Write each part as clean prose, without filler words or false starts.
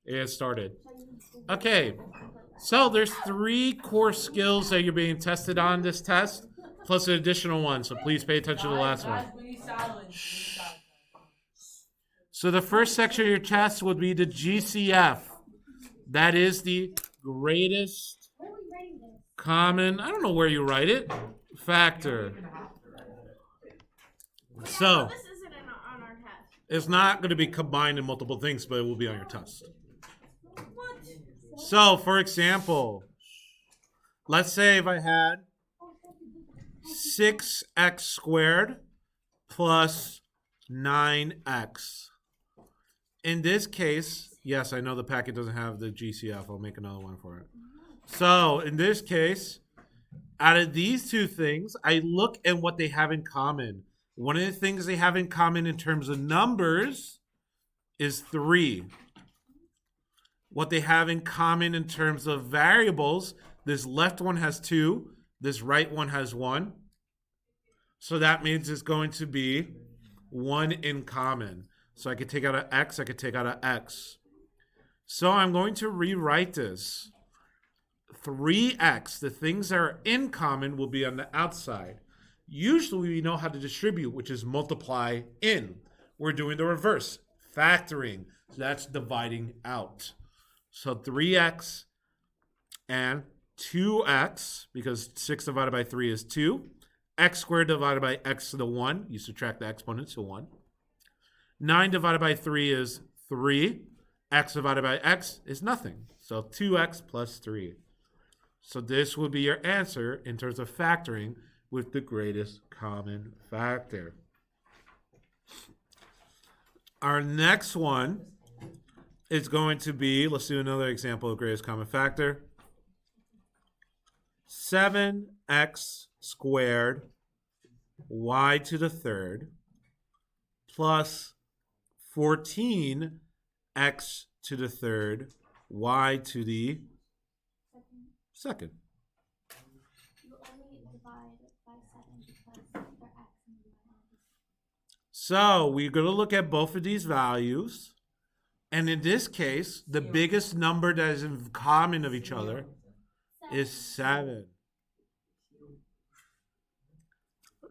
It has started. Okay, so there's three core skills that you're being tested on this test, plus an additional one. So please pay attention to the last one. So the first section of your test would be the GCF. That is the greatest common. I don't know where you write it. Factor. So this isn't on our test. it's not going to be combined in multiple things, but it will be on your test. What? So, for example, let's say if I had 6x squared plus 9x. In this case, yes, I know the packet doesn't have the GCF. I'll make another one for it. So, in this case, out of these two things, I look at what they have in common. One of the things they have in common in terms of numbers is 3. What they have in common in terms of variables, this left one has 2, this right one has 1. So that means it's going to be 1 in common. So I could take out an x, I could take out an x. So I'm going to rewrite this. 3x, the things that are in common will be on the outside. Usually we know how to distribute, which is multiply in. We're doing the reverse, factoring. So that's dividing out. So 3x and 2x, because 6 divided by 3 is 2. X squared divided by x to the 1. You subtract the exponent to 1. 9 divided by 3 is 3. X divided by x is nothing. So 2x plus 3. So this would be your answer in terms of factoring with the greatest common factor. Our next one is going to be, let's do another example of greatest common factor. 7x squared y to the third plus 14x to the third y to the second. You only divide by 7 because they're x and y. So we're going to look at both of these values. And in this case, the biggest number that is in common of each other is 7.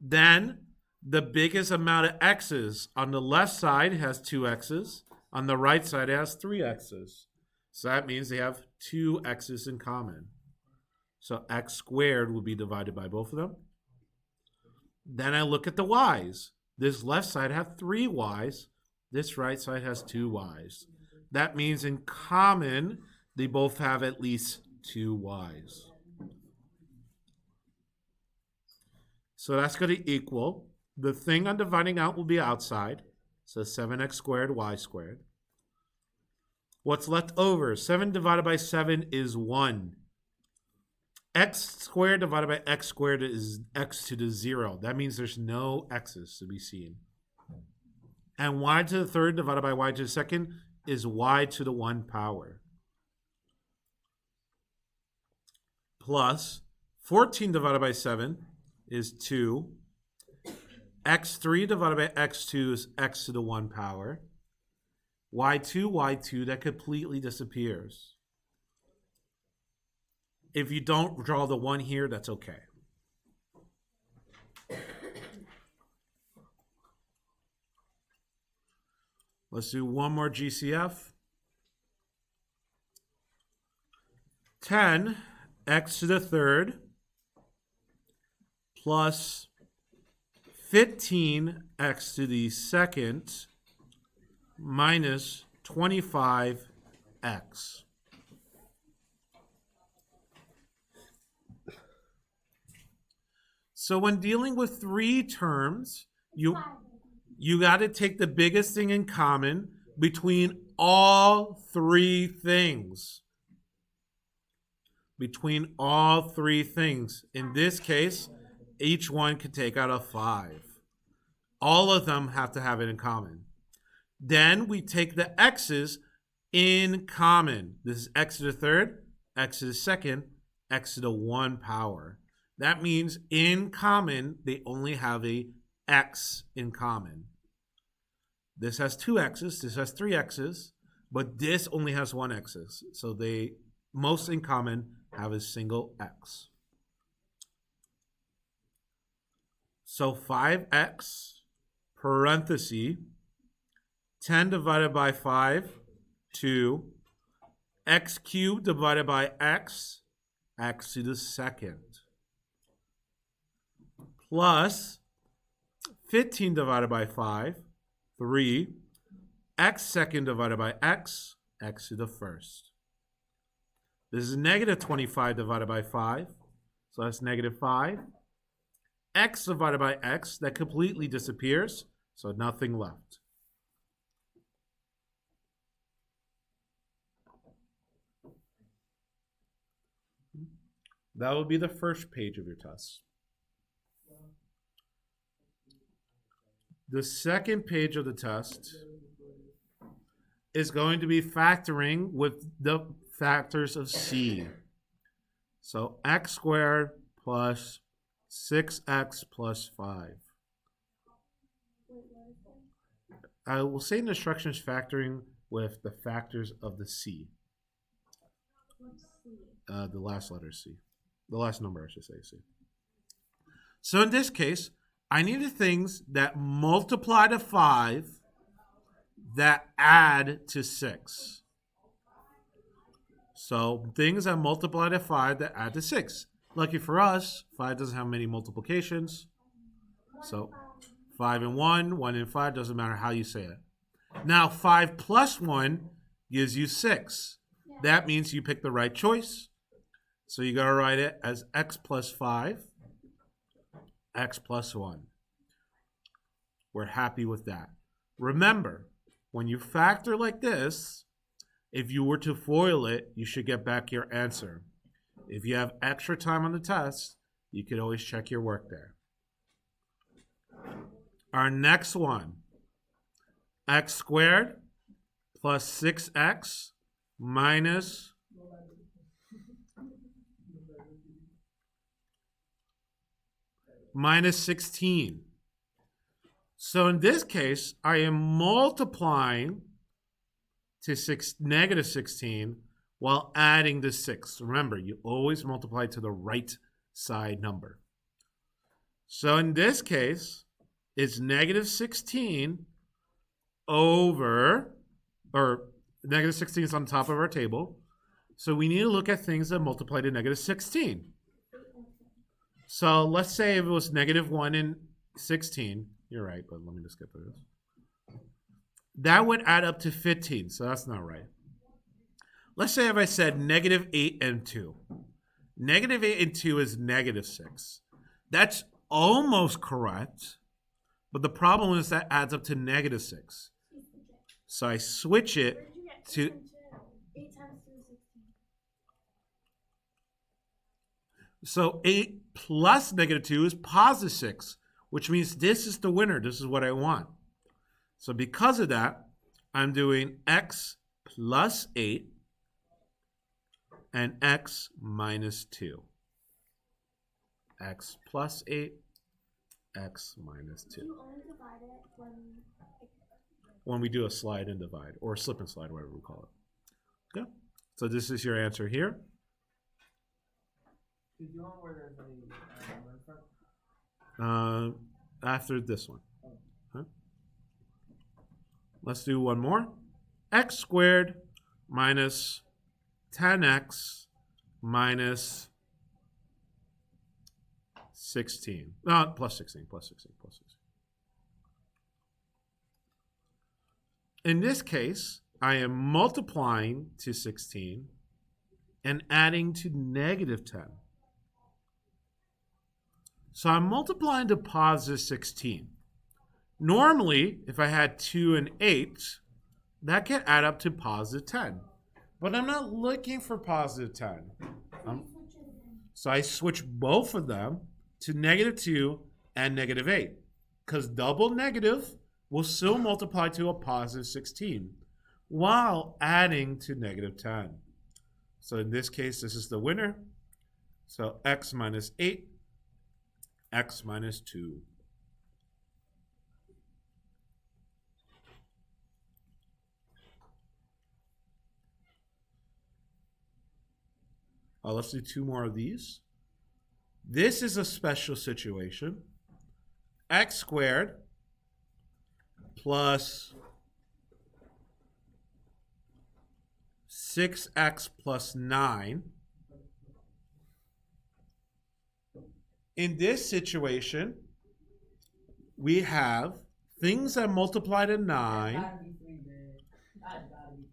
Then the biggest amount of x's on the left side has 2 x's. On the right side it has 3 x's. So that means they have 2 x's in common. So x squared will be divided by both of them. Then I look at the y's. This left side has 3 y's. This right side has 2 y's. That means in common, they both have at least 2 y's. So that's going to equal, the thing I'm dividing out will be outside. So 7x squared, y squared. What's left over? 7 divided by 7 is 1. X squared divided by x squared is x to the 0. That means there's no x's to be seen. And y to the third divided by y to the second is y to the 1 power. Plus 14 divided by 7 is 2. x3 divided by x2 is x to the 1 power. y2, that completely disappears. If you don't draw the 1 here, that's okay. Let's do one more GCF. 10 x to the third plus 15 x to the second minus 25x. So when dealing with 3 terms, you got to take the biggest thing in common between all 3 things. Between all 3 things. In this case, each one could take out a 5. All of them have to have it in common. Then we take the x's in common. This is x to the third, x to the second, x to the 1 power. That means in common, they only have a x in common. This has 2 x's, this has 3 x's. but this only has one x's. So they most in common have a single x. So 5x parenthesis 10 divided by 5, 2, x cubed divided by x to the second, plus 15 divided by 5, 3, x second divided by x to the first. This is negative 25 divided by 5, so that's negative 5. X divided by x, that completely disappears, so nothing left. That will be the first page of your test. The second page of the test is going to be factoring with the factors of C. So x squared plus 6x plus 5. I will say in the instructions factoring with the factors of the C. The last letter C. The last number, I should say, C. So in this case, I need the things that multiply to 5 that add to 6. So things that multiply to 5 that add to 6. Lucky for us, 5 doesn't have many multiplications. So 5 and 1, 1 and 5, doesn't matter how you say it. Now 5 plus 1 gives you 6. That means you pick the right choice. So you got to write it as x plus 5, x plus 1. We're happy with that. Remember, when you factor like this, if you were to FOIL it, you should get back your answer. If you have extra time on the test, you could always check your work there. Our next one, x squared plus 6x minus minus 16. So in this case, I am multiplying to negative 16 while adding the 6. Remember, you always multiply to the right side number. So in this case, it's negative 16 over, or negative 16 is on top of our table. So we need to look at things that multiply to negative 16. So let's say if it was negative 1 and 16. You're right, but let me just get through this. That would add up to 15, so that's not right. Let's say if I said negative 8 and 2. Negative 8 and 2 is negative 6. That's almost correct, but the problem is that adds up to negative 6. So I switch it to 8 times 2 is 16. So 8 plus negative 2 is positive 6, which means this is the winner. This is what I want. So because of that, I'm doing x plus 8 and x minus 2. X plus 8, x minus 2. You only divide it when we do a slide and divide, or slip and slide, whatever we call it. Okay. So this is your answer here. Did you want where there's a number in front? After this one. Huh? Let's do one more. X squared minus 10x minus 16. No, plus 16, plus 16, plus 16. In this case, I am multiplying to 16 and adding to negative 10. So I'm multiplying to positive 16. Normally, if I had 2 and 8, that can add up to positive 10. But I'm not looking for positive 10. So I switch both of them to negative 2 and negative 8. Because double negative will still multiply to a positive 16 while adding to negative 10. So in this case, this is the winner. So x minus 8, x minus 2. let's do 2 more of these. This is a special situation. X squared plus 6x plus 9. In this situation, we have things that multiply to 9, Gotta be 3, man. Gotta be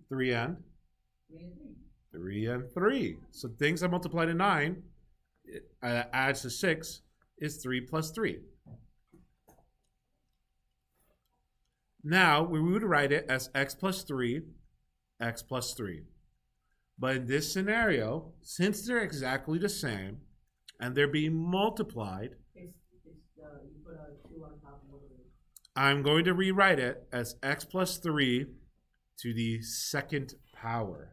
3. 3 and 3 and 3. 3 and 3. So things that multiply to 9 adds to 6 is 3 plus 3. Now we would write it as x plus 3, x plus 3. But in this scenario, since they're exactly the same and they're being multiplied, You put a 2 on top of it. I'm going to rewrite it as x plus 3 to the second power.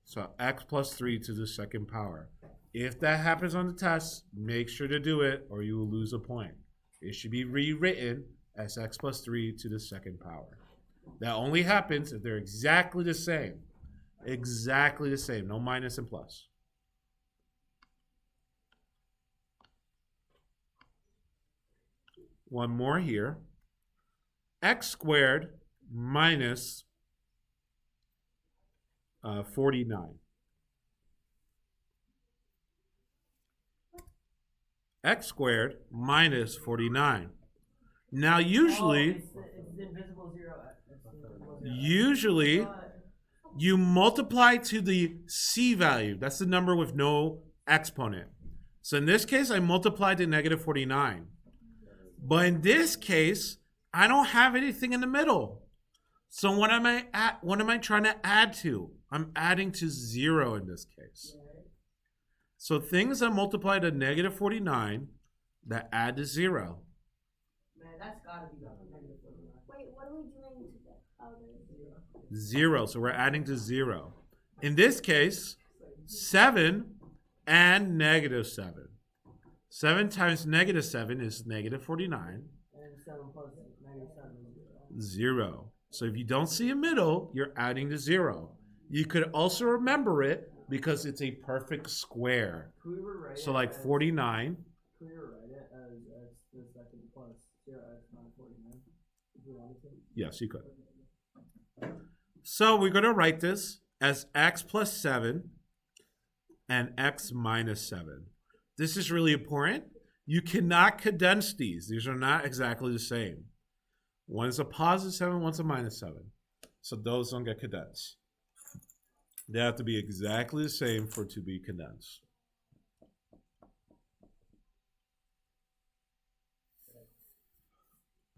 So x plus 3 to the second power. If that happens on the test, make sure to do it or you will lose a point. It should be rewritten as x plus 3 to the second power. That only happens if they're exactly the same. Exactly the same, no minus and plus. One more here. X squared minus 49. X squared minus 49. Now usually, it's invisible 0. It's invisible 0. usually you multiply to the c value. That's the number with no exponent. So in this case, I multiplied to negative 49. But in this case, I don't have anything in the middle. So what am I trying to add to? I'm adding to 0 in this case. So things that multiply to negative 49 that add to 0. Man, that's gotta be negative 49. Wait, what are we doing to the other? 0. So we're adding to 0. In this case, 7 and negative 7. 7 times negative 7 is negative 49. And 7 plus negative 7 is 0. So if you don't see a middle, you're adding to 0. You could also remember it because it's a perfect square. Could we rewrite So it like as- 49. Could we rewrite it as x to the second plus 0x minus 49? If you wanted to. Yes, you could. So we're going to write this as x plus 7 and x minus 7. This is really important. You cannot condense these. These are not exactly the same. One is a positive 7, one's a minus 7. So those don't get condensed. They have to be exactly the same for it to be condensed.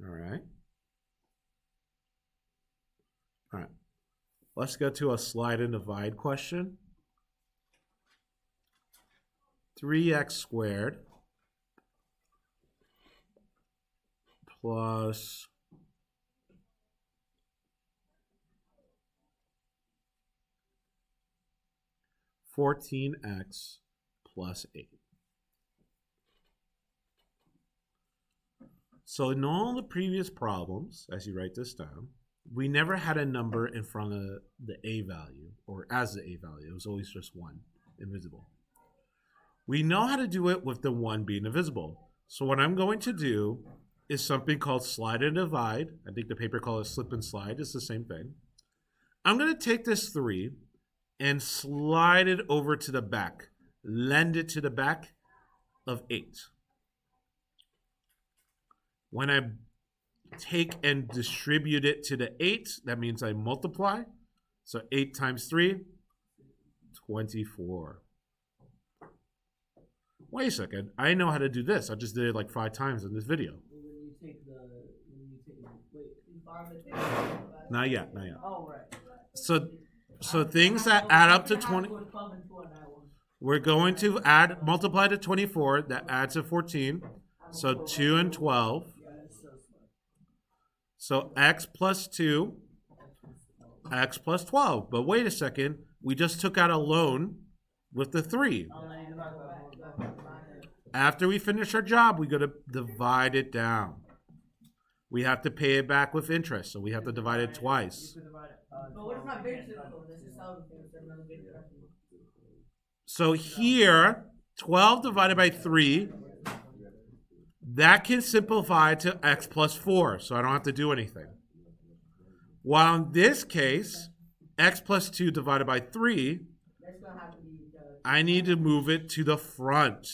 All right. All right. Let's go to a slide and divide question. 3x squared plus 14x plus 8. So in all the previous problems, as you write this down, we never had a number in front of the a value or as the a value. It was always just 1, invisible. We know how to do it with the 1 being invisible. So what I'm going to do is something called slide and divide. I think the paper calls it slip and slide. It's the same thing. I'm going to take this 3 and slide it over to the back. Lend it to the back of 8. When I take and distribute it to the 8, that means I multiply. So 8 times 3, 24. Wait a second. I know how to do this. I just did it like 5 times in this video. Wait, you borrowed it? Not yet, not yet. Oh, right. So things that add up to 20, 12 and 2 on that one. we're going to multiply to 24. That adds to 14. So 2 and 12. Yeah, that's so smart. So x plus 2, x plus 12. But wait a second. We just took out a loan with the 3. Oh, now you divide by one. After we finish our job, we got to divide it down. We have to pay it back with interest, so we have to divide it twice. You could divide it. But what if my big's simple? This is solving things. There's another big question. So here, 12 divided by 3, that can simplify to x plus 4, so I don't have to do anything. While in this case, x plus 2 divided by 3, That's gonna have to be I need to move it to the front.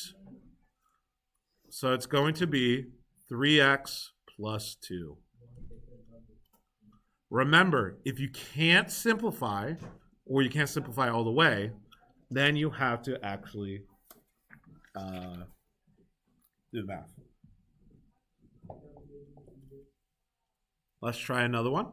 So it's going to be 3x plus 2. Remember, if you can't simplify, or you can't simplify all the way, then you have to actually do math. Let's try another one.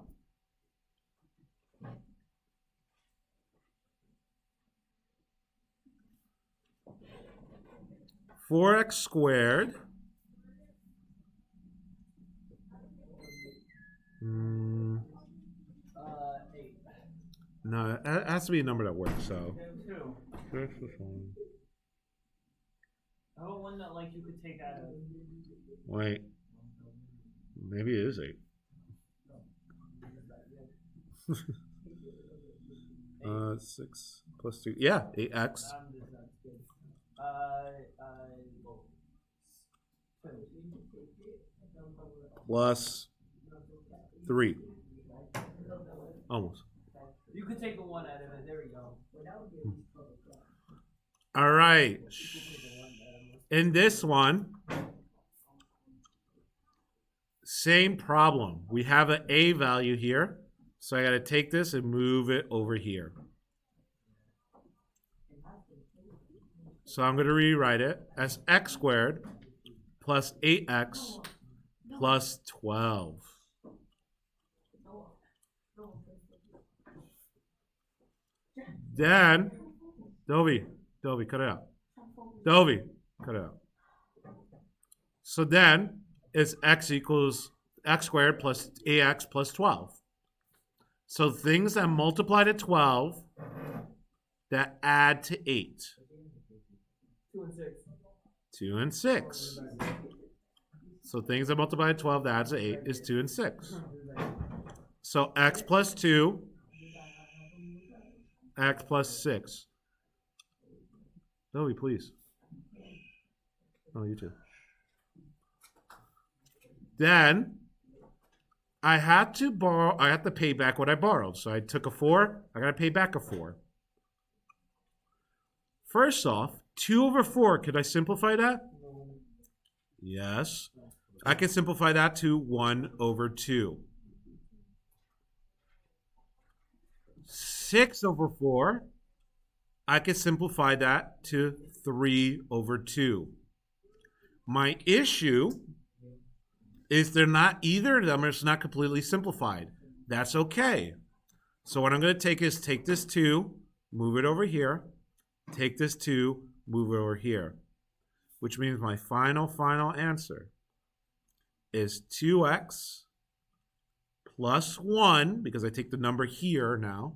4x squared. Mm, 8. no, it has to be a number that works. So. 2. How about one that like you could take out of? Wait. Maybe it is 8. 6 plus 2. Yeah, 8x. Plus 3. Almost. You could take a 1 out of it. There we go. All right. In this one, same problem. We have an a value here. So I got to take this and move it over here. So I'm going to rewrite it as x squared plus 8x plus 12. Then, Dovey, cut it out. Dovey, cut it out. So then, it's x equals x squared plus ax plus 12. So things that multiply to 12 that add to 8. 2 and 6. 2 and 6. So things that multiply to 12 that adds to 8 is 2 and 6. So x plus 2, x plus 6. Zoe, please. Oh, you too. Then I had to pay back what I borrowed. So I took a 4, I gotta pay back a 4. First off, 2 over 4, could I simplify that? Yes. I can simplify that to 1 over 2. 6 over 4, I can simplify that to 3 over 2. My issue is either of them is not completely simplified. That's okay. So what I'm going to take is take this 2, move it over here, take this 2, move it over here, which means my final answer is 2x plus 1, because I take the number here now,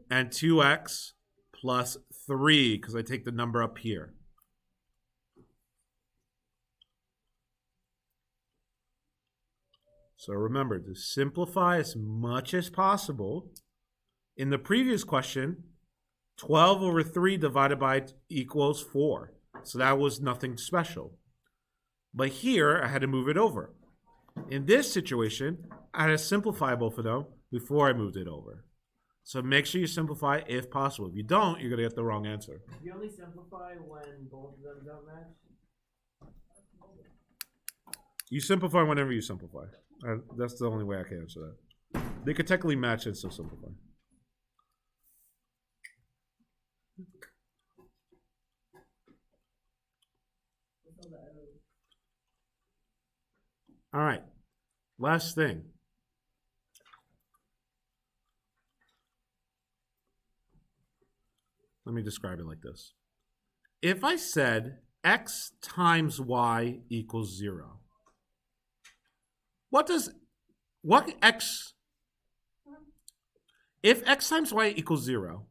and 2x plus 3, because I take the number up here. So remember, to simplify as much as possible. In the previous question, 12 over 3 divided by equals 4. So that was nothing special. But here, I had to move it over. In this situation, I had to simplify both of them before I moved it over. So make sure you simplify if possible. If you don't, you're going to get the wrong answer. You only simplify when both of them don't match? You simplify whenever you simplify. That's the only way I can answer that. They could technically match and still simplify. All right. Last thing. Let me describe it like this. If I said x times y equals 0, if x times y equals 0,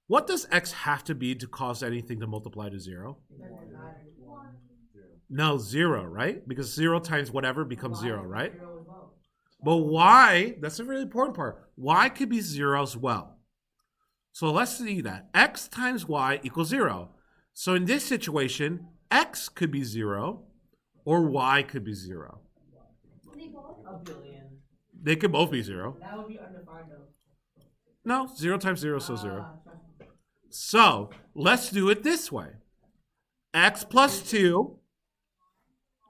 what does x have to be to cause anything to multiply to 0? No, 0, right? Because 0 times whatever becomes 0, right? But y, that's a really important part. Y could be 0 as well. So let's see that. X times y equals 0. So in this situation, x could be 0 or y could be 0. They both? A billion. They could both be 0. That would be undefined though. No, 0 times 0 is still 0. Trust me. So let's do it this way. X plus 2,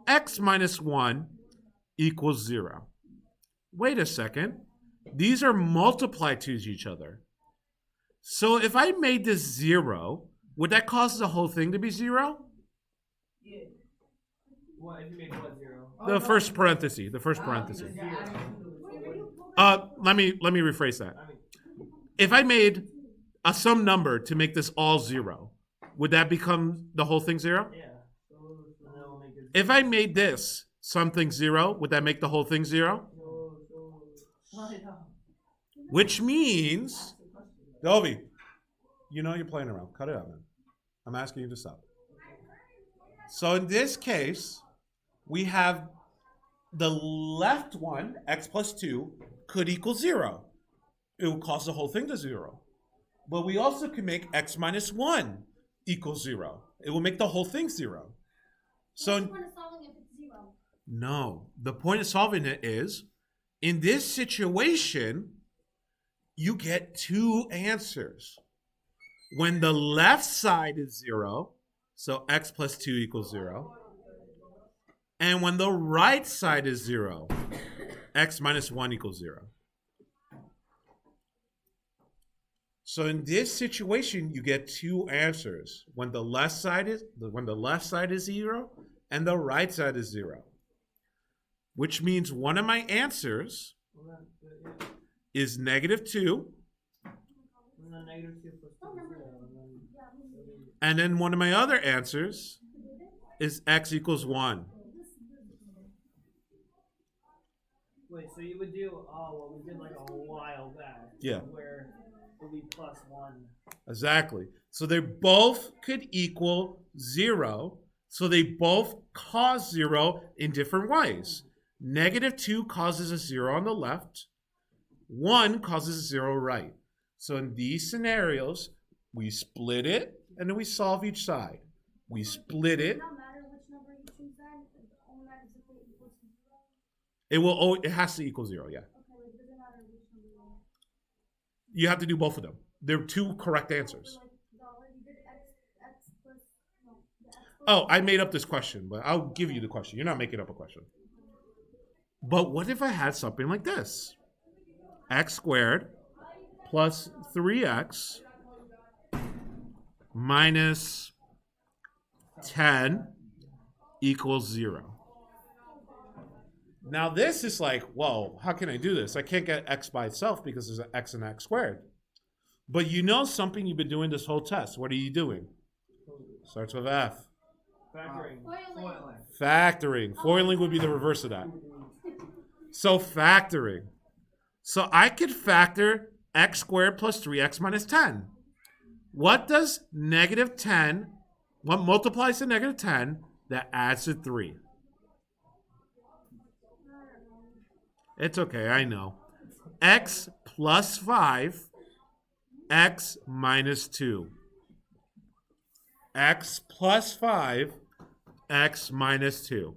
x minus 1 equals 0. Wait a second. These are multiplied to each other. So if I made this 0, would that cause the whole thing to be 0? Yeah. What if you make what 0? The first parenthesis. The first parenthesis. Because you're adding 2 to it. Let me rephrase that. I mean, If I made some number to make this all 0, would that become the whole thing 0? yeah. So then we'll make it. If I made this something 0, would that make the whole thing 0? I know. Which means, Dovey, you know you're playing around. Cut it out, man. I'm asking you to stop. So in this case, we have the left one, x plus 2, could equal 0. It would cause the whole thing to 0. But we also can make x minus 1 equal 0. It will make the whole thing 0. So What's the point of solving if it's 0? no, the point of solving it is, in this situation, you get 2 answers. When the left side is 0, so x plus 2 equals 0. And when the right side is 0, x minus 1 equals 0. So in this situation, you get 2 answers. When the left side is 0 and the right side is 0. Which means one of my answers is -2. And then -2 plus 2 is 0. And then one of my other answers is x equals 1. Wait, so you would do what we did like a while back. Yeah. Where it would be plus 1. Exactly. So they both could equal 0. So they both cause 0 in different ways. -2 causes a 0 on the left. 1 causes a 0 right. So in these scenarios, we split it and then we solve each side. We split it. Does it not matter which number you choose then? It only matters if it equals to 0? It has to equal 0, yeah. Okay, like, it doesn't matter which number you want. You have to do both of them. They're 2 correct answers. Like, you did x plus, no, the x plus Oh, I made up this question, but I'll give you the question. You're not making up a question. But what if I had something like this? X squared plus 3x minus 10 equals 0. Now this is like, whoa, how can I do this? I can't get x by itself because there's an x and x squared. But you know something you've been doing this whole test. What are you doing? Starts with F. Factoring. Foiling. Factoring. Foiling would be the reverse of that. So factoring. So I could factor x squared plus 3x minus 10. What does -10, what multiplies to -10 that adds to 3? It's okay, I know. X plus 5, x minus 2. X plus 5, x minus 2.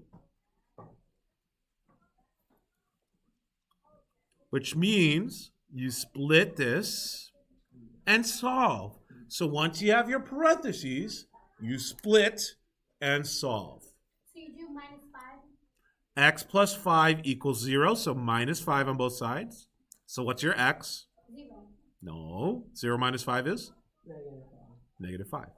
Which means you split this and solve. So once you have your parentheses, you split and solve. So you do -5? X plus 5 equals 0, so minus 5 on both sides. So what's your x? 0. No. 0 minus 5 is? Negative 5. -5.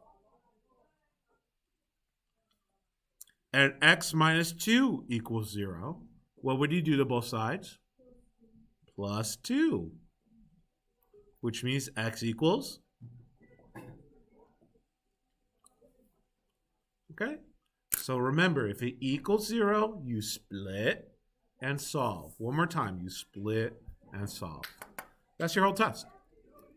And x minus 2 equals 0. What would you do to both sides? Plus 2. Which means x equals? Okay? So remember, if it equals 0, you split and solve. One more time, you split and solve. That's your whole test.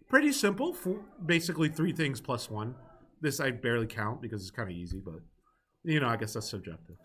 Pretty simple. Basically 3 things plus 1. This I barely count because it's kind of easy, but I guess that's subjective.